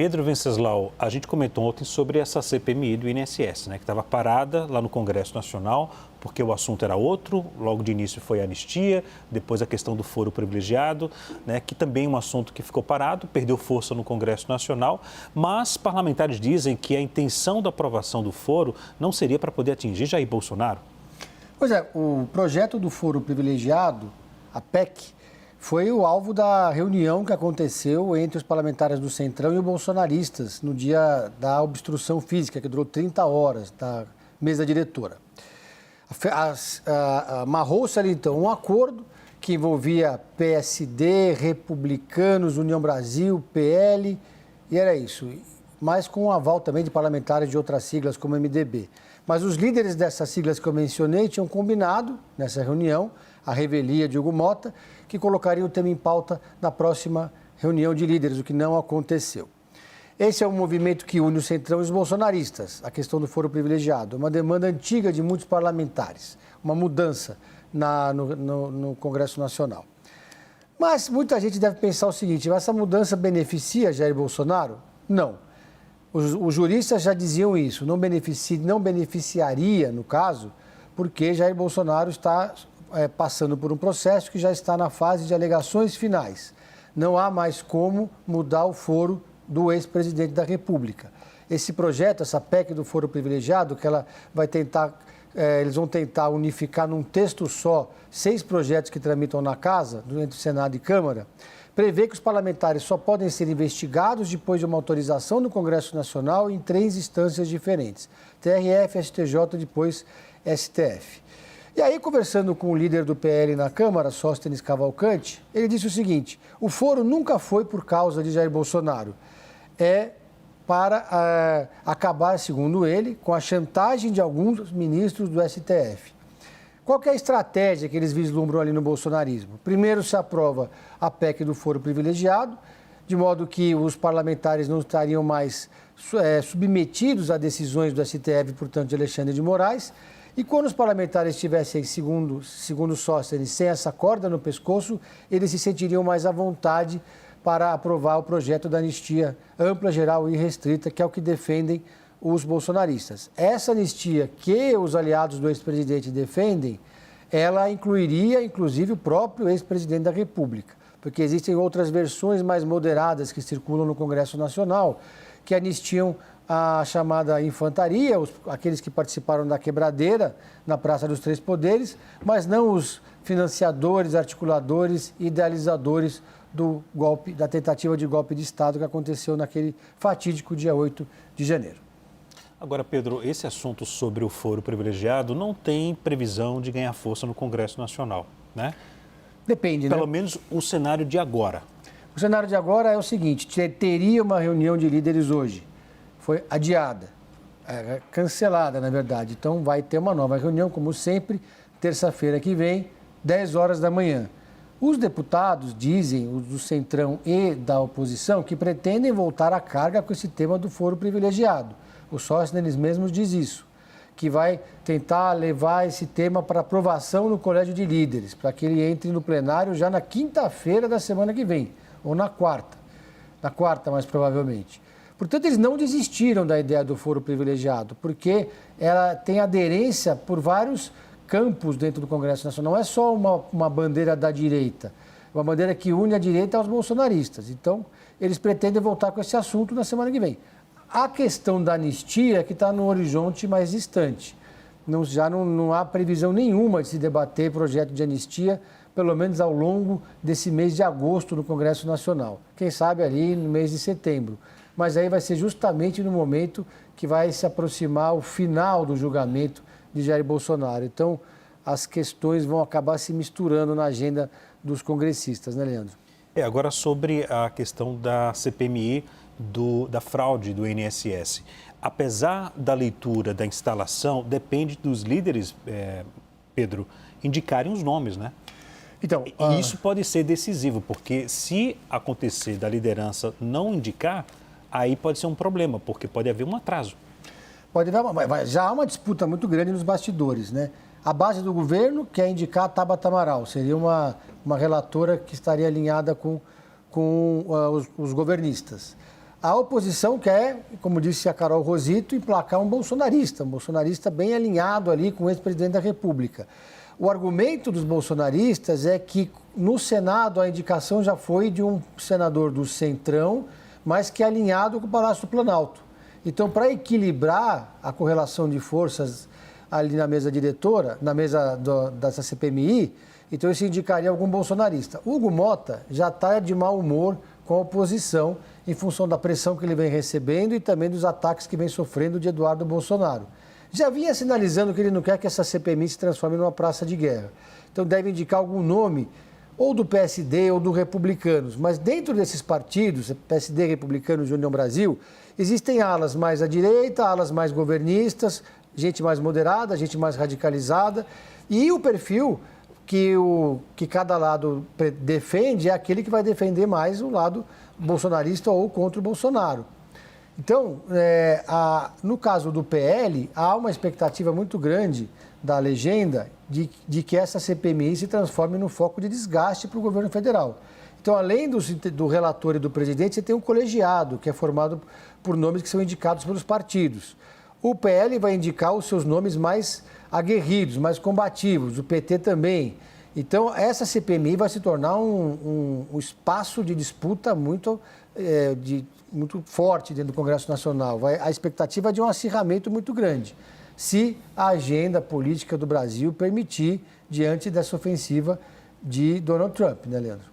Pedro Venceslau, a gente comentou ontem sobre essa CPMI do INSS, né, que estava parada lá no Congresso Nacional, porque o assunto era outro, logo de início foi a anistia, depois a questão do foro privilegiado, né, que também é um assunto que ficou parado, perdeu força no Congresso Nacional, mas parlamentares dizem que a intenção da aprovação do foro não seria para poder atingir Jair Bolsonaro. Pois é, o projeto do foro privilegiado, a PEC, foi o alvo da reunião que aconteceu entre os parlamentares do Centrão e os bolsonaristas no dia da obstrução física, que durou 30 horas, da mesa diretora. Amarrou-se ali, então, um acordo que envolvia PSD, Republicanos, União Brasil, PL, e era isso. Mas com o aval também de parlamentares de outras siglas, como MDB. Mas os líderes dessas siglas que eu mencionei tinham combinado, nessa reunião, a revelia de Hugo Mota, que colocaria o tema em pauta na próxima reunião de líderes, o que não aconteceu. Esse é um movimento que une o Centrão e os bolsonaristas, a questão do foro privilegiado, uma demanda antiga de muitos parlamentares, uma mudança no Congresso Nacional. Mas muita gente deve pensar o seguinte, essa mudança beneficia Jair Bolsonaro? Não. Os juristas já diziam isso, não beneficiaria, no caso, porque Jair Bolsonaro está passando por um processo que já está na fase de alegações finais. Não há mais como mudar o foro do ex-presidente da República. Esse projeto, essa PEC do foro privilegiado, que ela vai tentar, eles vão tentar unificar num texto só 6 projetos que tramitam na Casa, entre Senado e Câmara, prevê que os parlamentares só podem ser investigados depois de uma autorização do Congresso Nacional em 3 instâncias diferentes, TRF, STJ, depois STF. E aí, conversando com o líder do PL na Câmara, Sóstenes Cavalcante, ele disse o seguinte, o foro nunca foi por causa de Jair Bolsonaro, é para acabar, segundo ele, com a chantagem de alguns ministros do STF. Qual que é a estratégia que eles vislumbram ali no bolsonarismo? Primeiro se aprova a PEC do foro privilegiado, de modo que os parlamentares não estariam mais submetidos a decisões do STF, portanto, de Alexandre de Moraes. E quando os parlamentares estivessem, segundo Sóstenes, sem essa corda no pescoço, eles se sentiriam mais à vontade para aprovar o projeto da anistia ampla, geral e restrita, que é o que defendem os bolsonaristas. Essa anistia que os aliados do ex-presidente defendem, ela incluiria, inclusive, o próprio ex-presidente da República, porque existem outras versões mais moderadas que circulam no Congresso Nacional, que anistiam a chamada infantaria, aqueles que participaram da quebradeira na Praça dos Três Poderes, mas não os financiadores, articuladores e idealizadores do golpe, da tentativa de golpe de Estado que aconteceu naquele fatídico dia 8 de janeiro. Agora, Pedro, esse assunto sobre o foro privilegiado não tem previsão de ganhar força no Congresso Nacional, né? Depende, né? Pelo menos o cenário de agora. O cenário de agora é o seguinte, teria uma reunião de líderes hoje, foi adiada, cancelada, na verdade. Então, vai ter uma nova reunião, como sempre, terça-feira que vem, 10 horas da manhã. Os deputados dizem, os do Centrão e da oposição, que pretendem voltar à carga com esse tema do foro privilegiado. O Sóstenes mesmos diz isso, que vai tentar levar esse tema para aprovação no Colégio de Líderes, para que ele entre no plenário já na quinta-feira da semana que vem, ou na quarta mais provavelmente. Portanto, eles não desistiram da ideia do foro privilegiado, porque ela tem aderência por vários campos dentro do Congresso Nacional. Não é só uma bandeira da direita, é uma bandeira que une a direita aos bolsonaristas. Então, eles pretendem voltar com esse assunto na semana que vem. A questão da anistia é que está no horizonte mais distante. Não há previsão nenhuma de se debater projeto de anistia, pelo menos ao longo desse mês de agosto no Congresso Nacional. Quem sabe ali no mês de setembro. Mas aí vai ser justamente no momento que vai se aproximar o final do julgamento de Jair Bolsonaro. Então, as questões vão acabar se misturando na agenda dos congressistas, né, Leandro? Agora sobre a questão da CPMI, da fraude do INSS. Apesar da leitura da instalação, depende dos líderes, Pedro, indicarem os nomes, né? Então, e isso pode ser decisivo, porque se acontecer da liderança não indicar, aí pode ser um problema, porque pode haver um atraso. Já há uma disputa muito grande nos bastidores, né? A base do governo quer indicar a Tabata Amaral, seria uma relatora que estaria alinhada com os governistas. A oposição quer, como disse a Carol Rosito, emplacar um bolsonarista bem alinhado ali com o ex-presidente da República. O argumento dos bolsonaristas é que no Senado a indicação já foi de um senador do Centrão, mas que é alinhado com o Palácio do Planalto. Então, para equilibrar a correlação de forças ali na mesa diretora, na mesa dessa CPMI, então isso indicaria algum bolsonarista. Hugo Mota já está de mau humor com a oposição em função da pressão que ele vem recebendo e também dos ataques que vem sofrendo de Eduardo Bolsonaro. Já vinha sinalizando que ele não quer que essa CPMI se transforme numa praça de guerra. Então deve indicar algum nome, ou do PSD ou do Republicanos. Mas dentro desses partidos, PSD, Republicanos e União Brasil, existem alas mais à direita, alas mais governistas, gente mais moderada, gente mais radicalizada. E o perfil que cada lado defende é aquele que vai defender mais o lado bolsonarista ou contra o Bolsonaro. Então, no caso do PL, há uma expectativa muito grande da legenda de que essa CPMI se transforme no foco de desgaste para o governo federal. Então, além do relator e do presidente, você tem um colegiado, que é formado por nomes que são indicados pelos partidos. O PL vai indicar os seus nomes mais aguerridos, mais combativos, o PT também. Então, essa CPMI vai se tornar um espaço de disputa muito forte dentro do Congresso Nacional. A expectativa é de um acirramento muito grande, se a agenda política do Brasil permitir, diante dessa ofensiva de Donald Trump, né, Leandro?